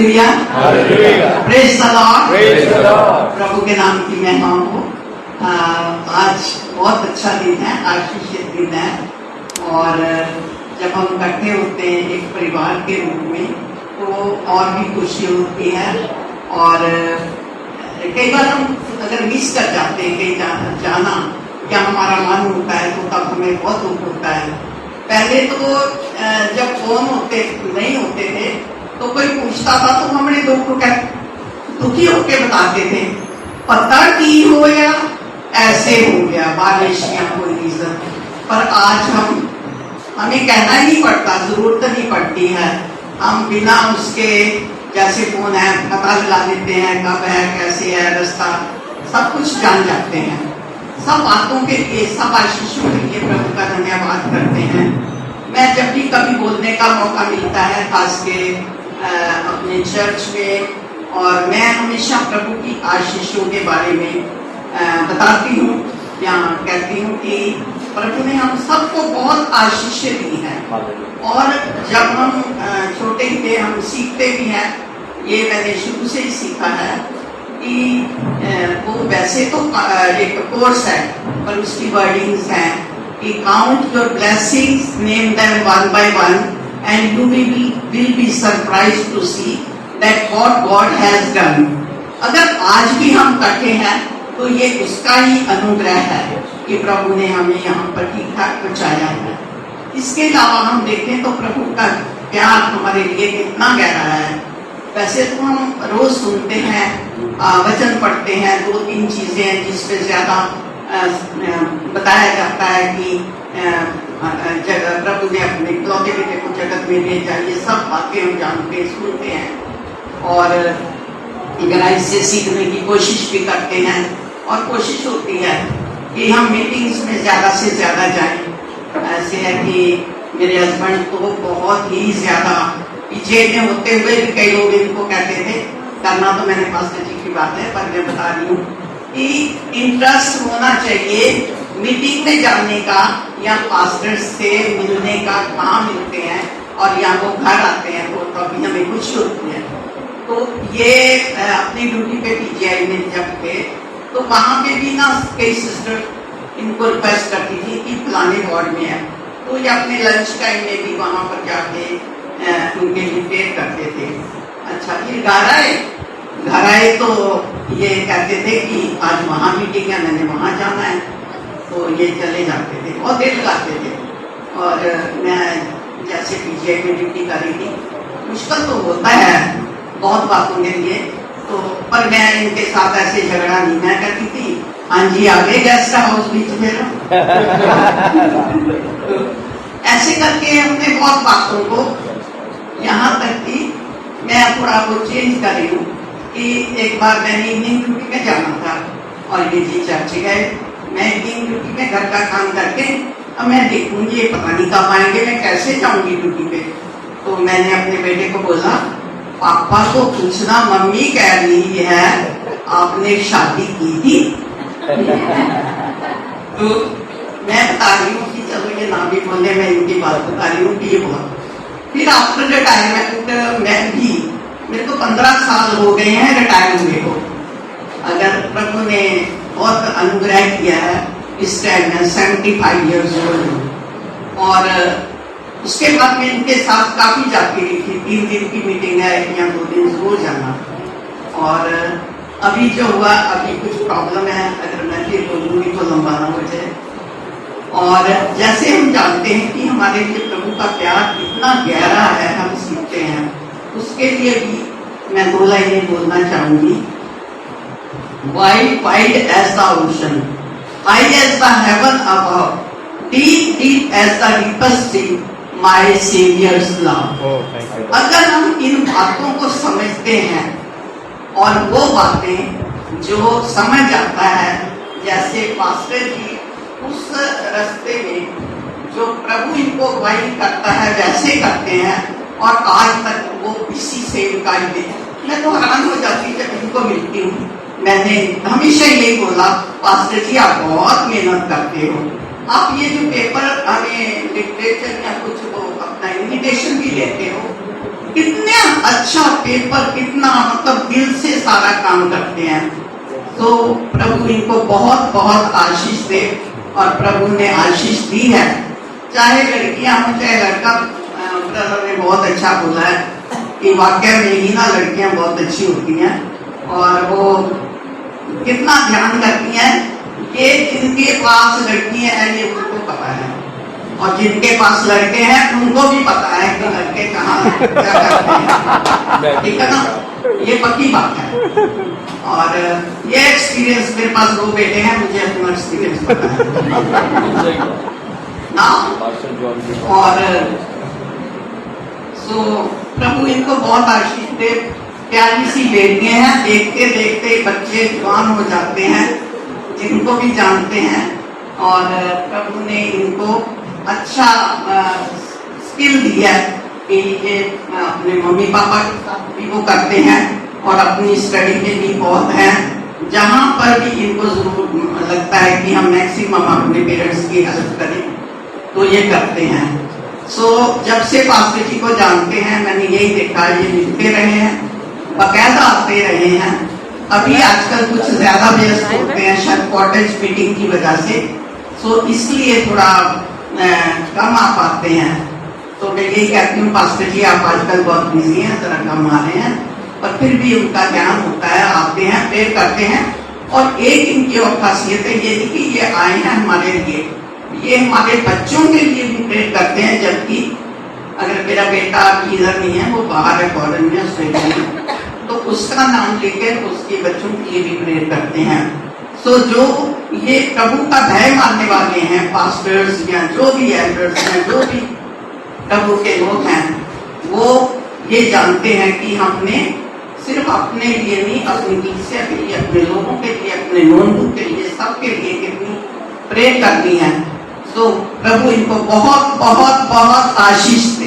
Hallelujah, praise the Lord. प्रभु के नाम की महिमा हो। आज बहुत अच्छा दिन है, आशीषित दिन है। और जब हम इकट्ठे होते हैं एक परिवार के रूप में तो और भी खुशी होती है। और कई बार हम अगर मिस कर जाते हैं कहीं जाना या हमारा मन होता है तो तब हमें बहुत दुख होता है। पहले तो जब फोन नहीं होते थे तो कोई पूछता था तो हमने दुखी होके बताते थे, पता की हो या ऐसे हो गया बारिश या कोई रीजन। पर आज हमें कहना ही नहीं पड़ता, जरूरत नहीं पड़ती है। हम बिना उसके जैसे फोन है पता लगा लेते हैं कब है कैसे है रास्ता, सब कुछ जान जाते हैं। सब बातों के लिए, सब आशीषों के लिए प्रभु का धन्यवाद करते हैं। मैं जब भी कभी बोलने का मौका मिलता है खास के अपने चर्च में, और मैं हमेशा प्रभु की आशीषों के बारे में बताती हूँ या कहती हूँ कि प्रभु ने हम सबको बहुत आशीषें दी हैं। और जब हम छोटे थे हम सीखते भी हैं, ये मैंने शुरू से ही सीखा है कि वो वैसे तो एक कोर्स है पर उसकी वर्डिंग्स हैं कि count your blessings, name them one by one and you will be surprised to see that what God has done. अगर आज भी हम इकट्ठे हैं तो ये उसका ही अनुग्रह है कि प्रभु ने हमें यहाँ पर ठीक ठाक पहुँचाया है। इसके अलावा हम देखें तो प्रभु का प्यार हमारे लिए कितना गहरा है। वैसे तो हम रोज सुनते हैं, वचन पढ़ते हैं, 2-3 चीजें हैं जिस पे ज्यादा बताया जाता है कि प्रभु ने अपने इकलौते बेटे को जगत में भेजा। ये सब बातें हम जानते सुनते हैं और गहराई से सीखने की कोशिश भी करते हैं। और कोशिश होती है कि हम मीटिंग्स में ज्यादा से ज्यादा जाएं। ऐसे है कि मेरे हस्बैंड तो बहुत ही ज्यादा पीछे में होते हुए भी कई लोग इनको कहते थे, करना तो मैंने पास्टर जी की बात है पर मैं बता रही हूँ कि इंटरेस्ट होना चाहिए मीटिंग में जाने का या पास्टर से मिलने का। कहाँ मिलते हैं और या वो घर आते हैं तो तभी हमें खुशी होती है। तो ये अपनी ड्यूटी पे पीजीआई में जब थे तो वहाँ पे भी ना कई सिस्टर इनको रिक्वेस्ट करती थी कि फलाने वार्ड में है, तो ये अपने लंच टाइम में भी वहाँ पर जाके उनके लिए प्रेयर करते थे। अच्छा फिर घर आए तो ये कहते थे कि आज वहाँ मीटिंग है, मैंने वहाँ जाना है, तो ये चले जाते थे, बहुत देर लगाते थे। और मैं जैसे पीजीआई में ड्यूटी कर रही थी, मुश्किल तो होता है बहुत बातों के लिए, तो पर मैं इनके साथ ऐसे झगड़ा नहीं, मैं कहती थी हाँ जी आगे गेस्ट हाउस बीच में ऐसे करके हमने बहुत बातों को, यहाँ तक कि मैं थोड़ा वो चेंज कर रही हूँ कि एक बार मैंने इवनिंग ड्यूटी में जाना था और ये जी चर्च गए। मैं इवनिंग ड्यूटी में घर का काम करके अब मैं देखूंगी ये पता नहीं कब आएंगे, मैं कैसे जाऊंगी ड्यूटी पे। तो मैंने अपने बेटे को बोला, पापा को पूछना मम्मी कह रही है आपने शादी की थी। तो मैं बता रही हूँ कि चलो ये ना भी बोले, मैं इनकी बात बता रही हूँ कि ये बहुत। फिर आफ्टर रिटायरमेंट मैं भी, मेरे को 15 साल हो गए हैं रिटायर हुए को। अगर प्रभु ने बहुत अनुग्रह किया है, इस टाइम में 75 ईयर्स ओल्ड। और उसके बाद में इनके साथ काफी जाती रही थी, 3 दिन की मीटिंग है या 2 दिन जरूर जाना। और अभी जो हुआ, अभी कुछ प्रॉब्लम है, अगर मैं फिर बोलूंगी तो लंबा ना हो जाए। और जैसे हम जानते हैं कि हमारे लिए प्रभु का प्यार कितना गहरा है, हम सीखते हैं, उसके लिए भी मैं 2 लाइनें बोलना चाहूंगी। Wide as the ocean, high as the heaven above, deep as the deepest sea, my saviour's love. अगर हम इन बातों को समझते हैं और वो बातें जो समझ आता है, जैसे पास्टर जी उस रास्ते में जो प्रभु इनको अगुवाई करता है वैसे करते हैं, और आज तक वो इसी सेवकाई में, मैं तो हैरान हो जाती जब इनको मिलती हूँ। मैंने हमेशा यही बोला, पास्टर जी आप बहुत मेहनत करते हो, आप ये जो पेपर हमें लिटरेचर या कुछ वो अपना इन्विटेशन भी लेते हो, कितने अच्छा पेपर, कितना मतलब दिल से सारा काम करते हैं। तो प्रभु इनको बहुत बहुत आशीष दे, और प्रभु ने आशीष दी है, चाहे लड़कियां हो चाहे लड़का। ब्रदर ने बहुत अच्छा बोला है कि वाकई में ही ना लड़कियां बहुत अच्छी होती हैं, और वो कितना ध्यान करती हैं कि जिनके पास लड़कियां हैं ये उनको पता है, और जिनके पास लड़के हैं उनको भी पता है कि लड़के कहाँ क्या करते हैं, ठीक है ना, ये पक्की बात है। और ये एक्सपीरियंस, मेरे पास 2 बेटे हैं, मुझे अपना एक्सपीरियंस पता है ना। और सो प्रभु इनको बहुत आशीष दे। प्यारी सी बेटियां हैं, देखते देखते बच्चे जवान हो जाते हैं, जिनको भी जानते हैं। और प्रभु ने इनको अच्छा स्किल दिया कि ये अपने मम्मी पापा के साथ भी वो करते हैं, और अपनी स्टडी में भी बहुत हैं। जहाँ पर भी इनको जरूर लगता है कि हम मैक्सिमम अपने पेरेंट्स की हेल्प करें, तो ये करते हैं। सो जब से पास्टर जी को जानते हैं, मैंने यही देखा, ये मिलते रहे हैं, बाकायदा आते रहे हैं। अभी आजकल कुछ ज्यादा व्यस्त होते हैं, शायद कॉटेज मीटिंग की वजह से, सो इसलिए थोड़ा कम आ पाते हैं। तो मैं यही कहती हूँ, पास्टर जी आप आजकल बहुत बिजी हैं, जरा कम आ रहे हैं, पर फिर भी उनका ज्ञान होता है, आते हैं, प्रेयर करते हैं। और एक इनकी और खासियत है ये कि ये आए हैं हमारे लिए, ये हमारे बच्चों के लिए भी प्रेयर करते हैं। जबकि अगर मेरा बेटा अभी इधर नहीं है, वो बाहर है, फॉरेन में, ऑस्ट्रेलिया में, तो उसका नाम लेकर उसके बच्चों के लिए भी प्रेयर करते हैं। सो जो ये प्रभु का भय मानने वाले हैं, पास्टर्स या जो भी एल्डर्स हैं, जो भी प्रभु के लोग हैं, वो ये जानते हैं कि हमने सिर्फ अपने लिए नहीं, अपनी कलीसिया के लिए, अपने लोगों के लिए, अपने नोनबू के लिए, सबके लिए कितनी प्रेयर करनी है। सो प्रभु इनको बहुत बहुत बहुत आशीष दे।